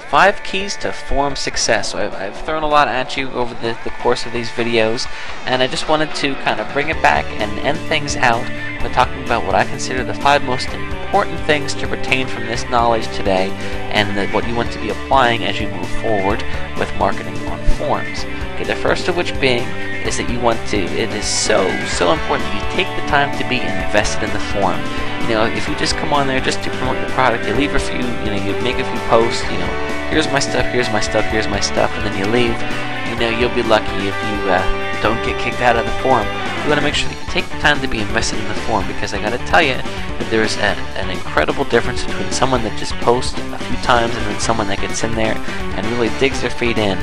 5 keys to forum success. So I've thrown a lot at you over the course of these videos, and I just wanted to kind of bring it back and end things out by talking about what I consider the 5 most important things to retain from this knowledge today, and what you want to be applying as you move forward with marketing on forums. Okay, the first of which being is that you want to, it is so important that you take the time to be invested in the forum. You know, if you just come on there just to promote your product, you leave a few, you know, you make a few posts, you know, here's my stuff, here's my stuff, here's my stuff, and then you leave, you know, you'll be lucky if you don't get kicked out of the forum. You want to make sure that you take the time to be invested in the forum, because I got to tell you that there's an incredible difference between someone that just posts a few times and then someone that gets in there and really digs their feet in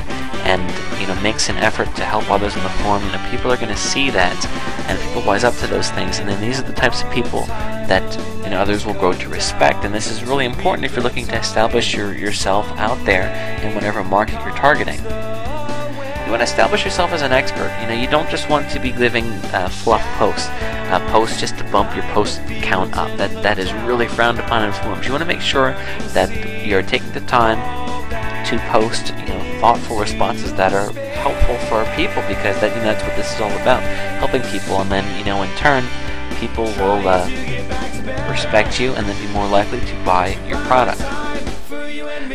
and, you know, makes an effort to help others in the forum. You know, people are going to see that, and people wise up to those things, and then these are the types of people that, you know, others will grow to respect. And this is really important if you're looking to establish yourself out there in whatever market you're targeting. You want to establish yourself as an expert. You know, you don't just want to be living fluff posts, posts just to bump your post count up. That is really frowned upon in forums. You want to make sure that you're taking the time to post, you know, thoughtful responses that are helpful for people, because that, you know, that's what this is all about, helping people, and then, you know, in turn, people will respect you and then be more likely to buy your product.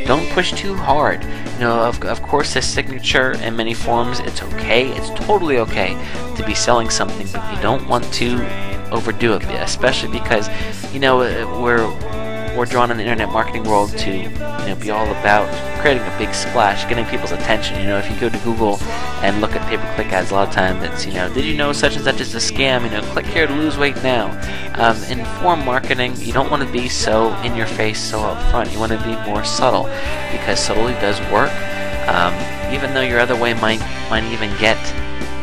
Don't push too hard. You know, of course, this signature in many forums, it's okay. It's totally okay to be selling something, but you don't want to overdo it, especially because, you know, we're drawn in the internet marketing world to, you know, be all about creating a big splash, getting people's attention. You know, if you go to Google and look at pay-per-click ads, a lot of time it's, you know, did you know such and such is a scam? You know, click here to lose weight now. In forum marketing, you don't want to be so in your face, so up front. You want to be more subtle, because subtlety does work. Even though your other way might even get,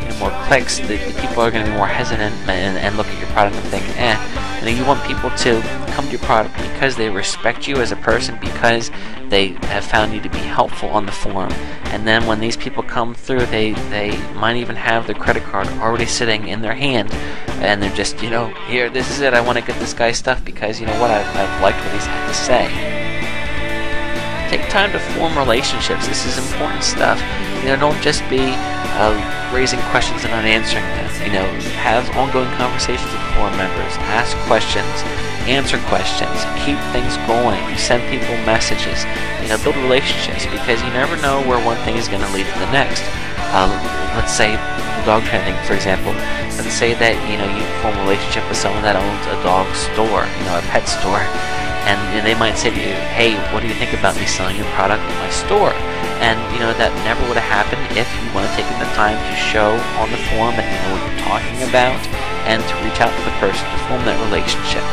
you know, more clicks, the people are going to be more hesitant and look at your product and think, You know, you want people to come to your product because they respect you as a person, because they have found you to be helpful on the forum. And then when these people come through, they might even have their credit card already sitting in their hand, and they're just, you know, here, this is it, I want to get this guy's stuff because, you know what, I've liked what he's had to say. Take time to form relationships. This is important stuff. You know, don't just be raising questions and not answering them. You know, have ongoing conversations with forum members. Ask questions. Answer questions. Keep things going. Send people messages. You know, build relationships, because you never know where one thing is going to lead to the next. Let's say dog training, for example. Let's say that, you know, you form a relationship with someone that owns a dog store, you know, a pet store. And they might say to you, hey, what do you think about me selling your product in my store? And, you know, that never would have happened if you want to take the time to show on the forum that you know what you're talking about, and to reach out to the person to form that relationship.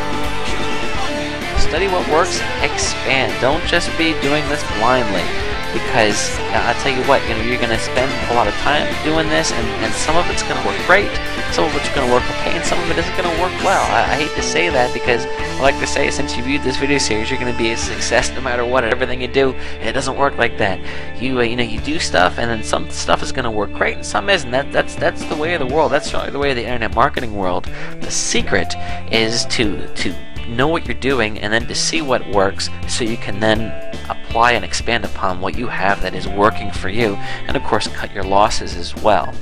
Study what works, expand. Don't just be doing this blindly, because I'll tell you what, you know, you're going to spend a lot of time doing this, and some of it's going to work great, some of it's going to work okay, and some of it isn't going to work well. I hate to say that, because I like to say, since you viewed this video series, you're going to be a success no matter what. Everything you do, it doesn't work like that. You know, you do stuff, and then some stuff is going to work great, and some isn't. That's the way of the world. That's the way of the internet marketing world. The secret is to know what you're doing, and then to see what works, so you can then apply and expand upon what you have that is working for you, and of course cut your losses as well.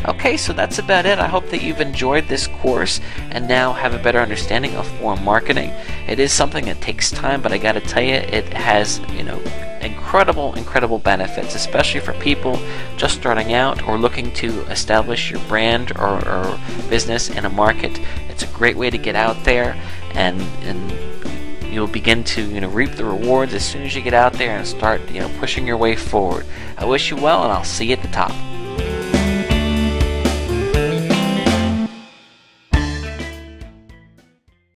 Okay, so that's about it. I hope that you've enjoyed this course and now have a better understanding of forum marketing. It is something that takes time, but I gotta tell you, it has, you know, incredible benefits, especially for people just starting out or looking to establish your brand or business in a market. It's a great way to get out there, and you'll begin to, you know, reap the rewards as soon as you get out there and start, you know, pushing your way forward. I wish you well, and I'll see you at the top.